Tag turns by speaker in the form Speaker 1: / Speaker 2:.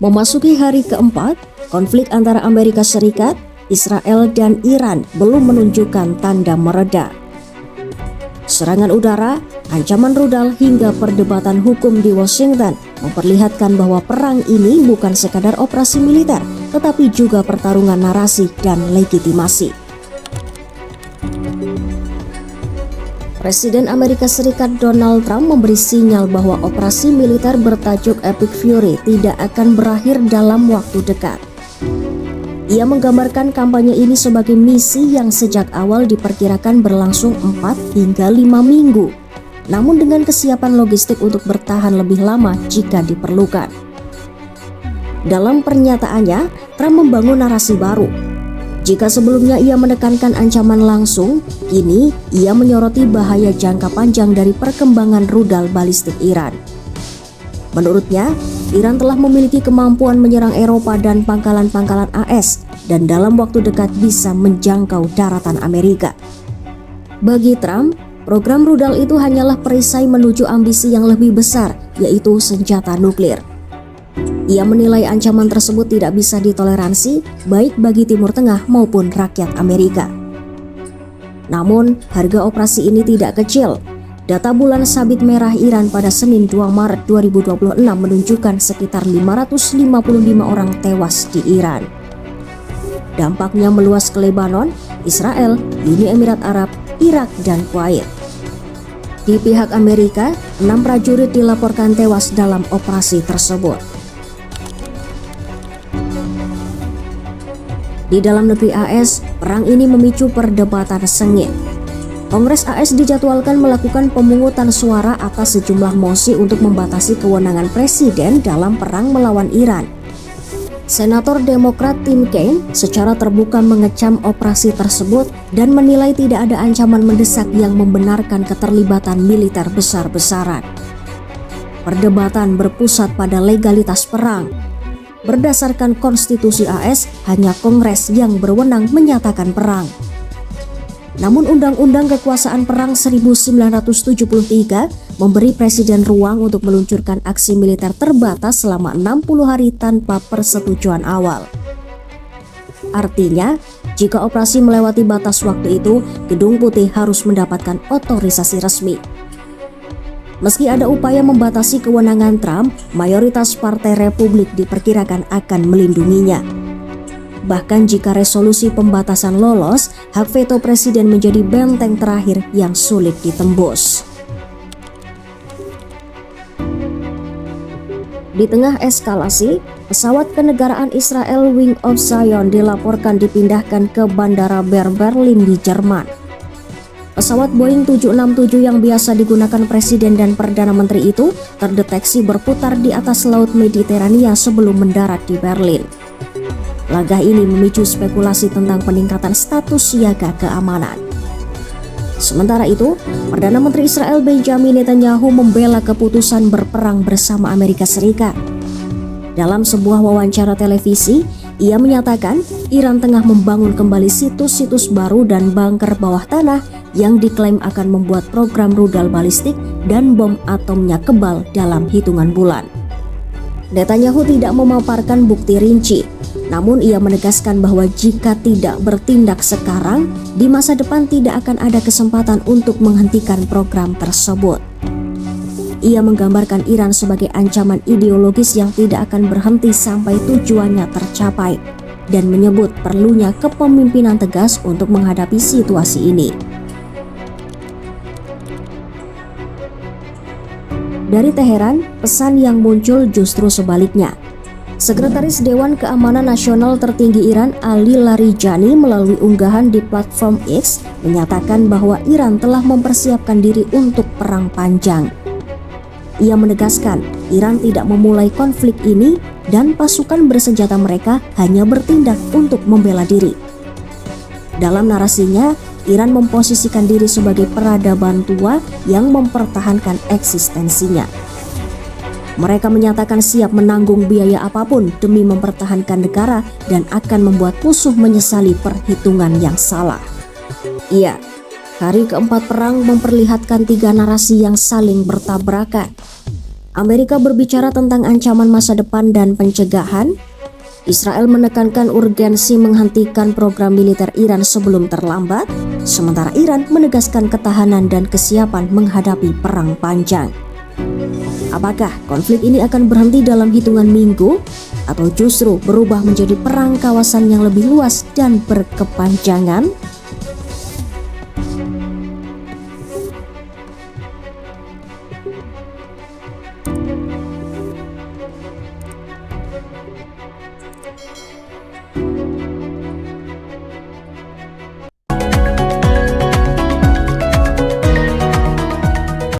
Speaker 1: Memasuki hari keempat, konflik antara Amerika Serikat, Israel, dan Iran belum menunjukkan tanda mereda. Serangan udara, ancaman rudal, hingga perdebatan hukum di Washington memperlihatkan bahwa perang ini bukan sekadar operasi militer, tetapi juga pertarungan narasi dan legitimasi. Presiden Amerika Serikat Donald Trump memberi sinyal bahwa operasi militer bertajuk Epic Fury tidak akan berakhir dalam waktu dekat. Ia menggambarkan kampanye ini sebagai misi yang sejak awal diperkirakan berlangsung 4 hingga 5 minggu, namun dengan kesiapan logistik untuk bertahan lebih lama jika diperlukan. Dalam pernyataannya, Trump membangun narasi baru. Jika sebelumnya ia menekankan ancaman langsung, kini ia menyoroti bahaya jangka panjang dari perkembangan rudal balistik Iran. Menurutnya, Iran telah memiliki kemampuan menyerang Eropa dan pangkalan-pangkalan AS, dan dalam waktu dekat bisa menjangkau daratan Amerika. Bagi Trump, program rudal itu hanyalah perisai menuju ambisi yang lebih besar, yaitu senjata nuklir. Ia menilai ancaman tersebut tidak bisa ditoleransi, baik bagi Timur Tengah maupun rakyat Amerika. Namun, harga operasi ini tidak kecil. Data bulan sabit merah Iran pada Senin 2 Maret 2026 menunjukkan sekitar 555 orang tewas di Iran. Dampaknya meluas ke Lebanon, Israel, Uni Emirat Arab, Irak, dan Kuwait. Di pihak Amerika, 6 prajurit dilaporkan tewas dalam operasi tersebut. Di dalam negeri AS, perang ini memicu perdebatan sengit. Kongres AS dijadwalkan melakukan pemungutan suara atas sejumlah mosi untuk membatasi kewenangan presiden dalam perang melawan Iran. Senator Demokrat Tim Kaine secara terbuka mengecam operasi tersebut dan menilai tidak ada ancaman mendesak yang membenarkan keterlibatan militer besar-besaran. Perdebatan berpusat pada legalitas perang. Berdasarkan konstitusi AS, hanya Kongres yang berwenang menyatakan perang. Namun Undang-Undang Kekuasaan Perang 1973 memberi presiden ruang untuk meluncurkan aksi militer terbatas selama 60 hari tanpa persetujuan awal. Artinya, jika operasi melewati batas waktu itu, Gedung Putih harus mendapatkan otorisasi resmi. Meski ada upaya membatasi kewenangan Trump, mayoritas Partai Republik diperkirakan akan melindunginya. Bahkan jika resolusi pembatasan lolos, hak veto presiden menjadi benteng terakhir yang sulit ditembus. Di tengah eskalasi, pesawat kenegaraan Israel Wing of Zion dilaporkan dipindahkan ke Bandara Berlin di Jerman. Pesawat Boeing 767 yang biasa digunakan Presiden dan Perdana Menteri itu terdeteksi berputar di atas Laut Mediterania sebelum mendarat di Berlin. Langkah ini memicu spekulasi tentang peningkatan status siaga keamanan. Sementara itu, Perdana Menteri Israel Benjamin Netanyahu membela keputusan berperang bersama Amerika Serikat. Dalam sebuah wawancara televisi, ia menyatakan Iran tengah membangun kembali situs-situs baru dan bunker bawah tanah yang diklaim akan membuat program rudal balistik dan bom atomnya kebal dalam hitungan bulan. Netanyahu tidak memaparkan bukti rinci, namun ia menegaskan bahwa jika tidak bertindak sekarang, di masa depan tidak akan ada kesempatan untuk menghentikan program tersebut. Ia menggambarkan Iran sebagai ancaman ideologis yang tidak akan berhenti sampai tujuannya tercapai, dan menyebut perlunya kepemimpinan tegas untuk menghadapi situasi ini. Dari Teheran, pesan yang muncul justru sebaliknya. Sekretaris Dewan Keamanan Nasional tertinggi Iran Ali Larijani melalui unggahan di platform X menyatakan bahwa Iran telah mempersiapkan diri untuk perang panjang. Ia menegaskan Iran tidak memulai konflik ini dan pasukan bersenjata mereka hanya bertindak untuk membela diri. Dalam narasinya, Iran memposisikan diri sebagai peradaban tua yang mempertahankan eksistensinya. Mereka menyatakan siap menanggung biaya apapun demi mempertahankan negara dan akan membuat musuh menyesali perhitungan yang salah. Iya, hari keempat perang memperlihatkan 3 narasi yang saling bertabrakan. Amerika berbicara tentang ancaman masa depan dan pencegahan. Israel menekankan urgensi menghentikan program militer Iran sebelum terlambat, sementara Iran menegaskan ketahanan dan kesiapan menghadapi perang panjang. Apakah konflik ini akan berhenti dalam hitungan minggu atau justru berubah menjadi perang kawasan yang lebih luas dan berkepanjangan?